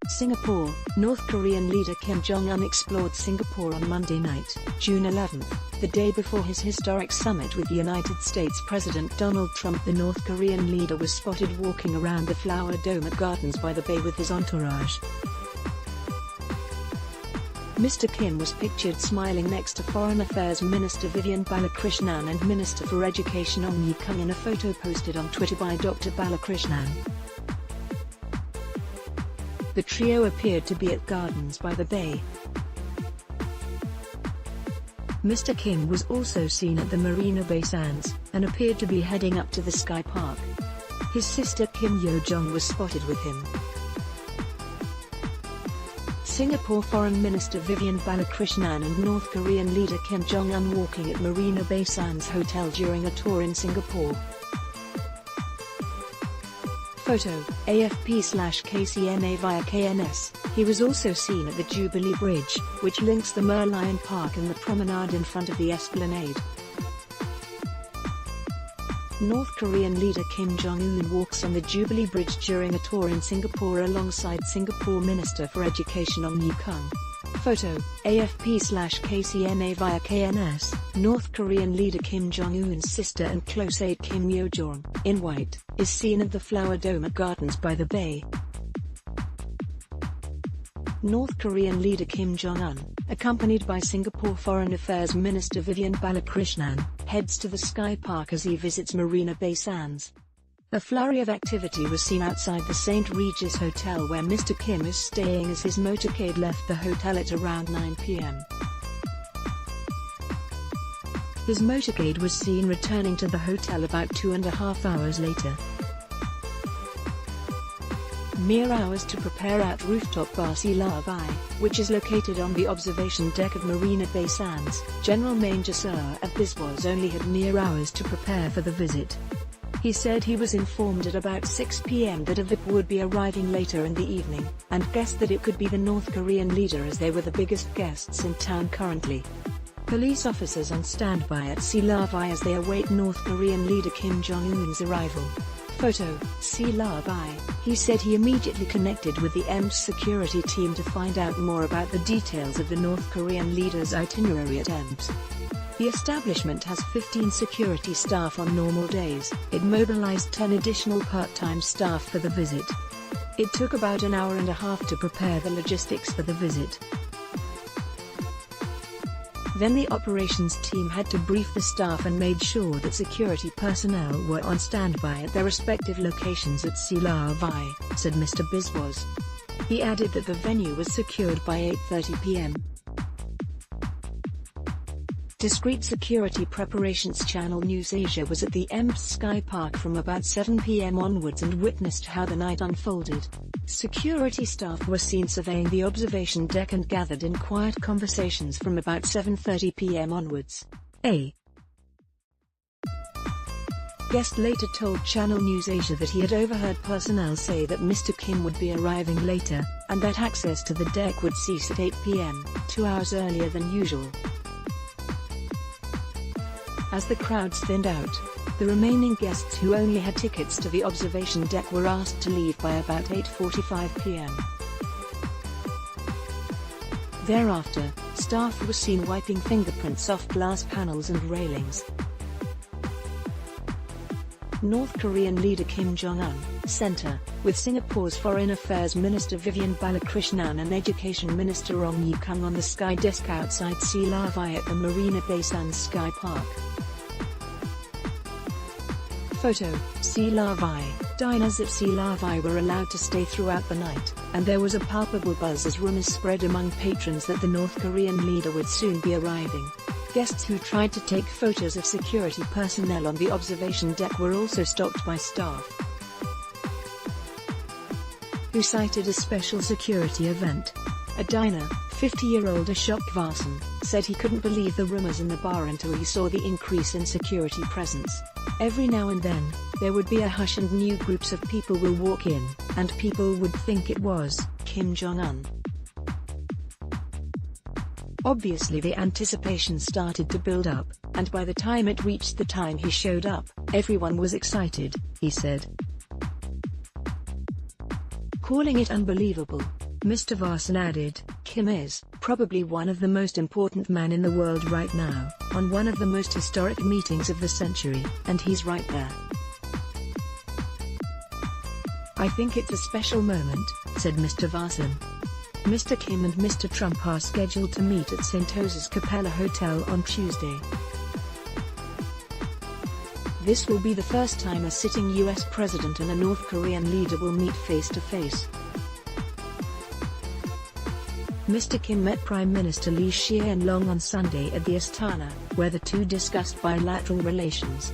Singapore. North Korean leader Kim Jong Un explored Singapore on Monday night, June 11, the day before his historic summit with the United States President Donald Trump. The North Korean leader was spotted walking around the Flower Dome at Gardens by the Bay with his entourage. Mr. Kim was pictured smiling next to Foreign Affairs Minister Vivian Balakrishnan and Minister for Education Ong Ye-kung in a photo posted on Twitter by Dr. Balakrishnan. The trio appeared to be at Gardens by the Bay. Mr. Kim was also seen at the Marina Bay Sands, and appeared to be heading up to the Sky Park. His sister Kim Yo-jong was spotted with him. Singapore Foreign Minister Vivian Balakrishnan and North Korean leader Kim Jong Un walking at Marina Bay Sands Hotel during a tour in Singapore. Photo, AFP/KCNA via KNS. He was also seen at the Jubilee Bridge, which links the Merlion Park and the promenade in front of the Esplanade. North Korean leader Kim Jong Un walks on the Jubilee Bridge during a tour in Singapore alongside Singapore Minister for Education Ong Ye-kung. Photo, AFP/KCNA via KNS. North Korean leader Kim Jong Un's sister and close aide Kim Yo-jong, in white, is seen at the Flower Dome at Gardens by the Bay. North Korean leader Kim Jong Un, accompanied by Singapore Foreign Affairs Minister Vivian Balakrishnan, heads to the Sky Park as he visits Marina Bay Sands. A flurry of activity was seen outside the St. Regis Hotel where Mr. Kim is staying as his motorcade left the hotel at around 9 p.m. His motorcade was seen returning to the hotel about 2.5 hours later. Mere hours to prepare at rooftop bar Sila Vai, which is located on the observation deck of Marina Bay Sands. General Manager Sir at Biswas only had mere hours to prepare for the visit. He said he was informed at about 6 p.m. that a VIP would be arriving later in the evening, and guessed that it could be the North Korean leader as they were the biggest guests in town currently. Police officers on standby at Sila Vai as they await North Korean leader Kim Jong Un's arrival. Photo, Sila Vai. He said he immediately connected with the EMS security team to find out more about the details of the North Korean leader's itinerary at EMS. The establishment has 15 security staff on normal days. It mobilized 10 additional part-time staff for the visit. It took about an hour and a half to prepare the logistics for the visit. Then the operations team had to brief the staff and made sure that security personnel were on standby at their respective locations at Sila Vai, said Mr. Biswas. He added that the venue was secured by 8:30 p.m. Discreet security preparations. Channel News Asia was at the EMS Sky Park from about 7 p.m. onwards and witnessed how the night unfolded. Security staff were seen surveying the observation deck and gathered in quiet conversations from about 7:30 p.m. onwards. A guest later told Channel News Asia that he had overheard personnel say that Mr. Kim would be arriving later, and that access to the deck would cease at 8 p.m., 2 hours earlier than usual. As the crowds thinned out, the remaining guests who only had tickets to the observation deck were asked to leave by about 8:45 p.m. Thereafter, staff were seen wiping fingerprints off glass panels and railings. North Korean leader Kim Jong Un, Center, with Singapore's Foreign Affairs Minister Vivian Balakrishnan and Education Minister Ong Ye-kung on the sky desk outside Sila Vai at the Marina Bay Sands Sky Park. Photo, Sila Vai. Diners at Sila Vai were allowed to stay throughout the night, and there was a palpable buzz as rumors spread among patrons that the North Korean leader would soon be arriving. Guests who tried to take photos of security personnel on the observation deck were also stopped by staff, who cited a special security event. A diner, 50-year-old Ashok Vasan, said he couldn't believe the rumors in the bar until he saw the increase in security presence. Every now and then, there would be a hush and new groups of people will walk in, and people would think it was Kim Jong Un. Obviously the anticipation started to build up, and by the time it reached the time he showed up, everyone was excited, he said, calling it unbelievable. Mr. Vasan added, Kim is probably one of the most important men in the world right now, on one of the most historic meetings of the century, and he's right there. I think it's a special moment, said Mr. Vasan. Mr. Kim and Mr. Trump are scheduled to meet at Sentosa's Capella Hotel on Tuesday. This will be the first time a sitting US president and a North Korean leader will meet face-to-face. Mr. Kim met Prime Minister Lee Hsien-loong on Sunday at the Astana, where the two discussed bilateral relations.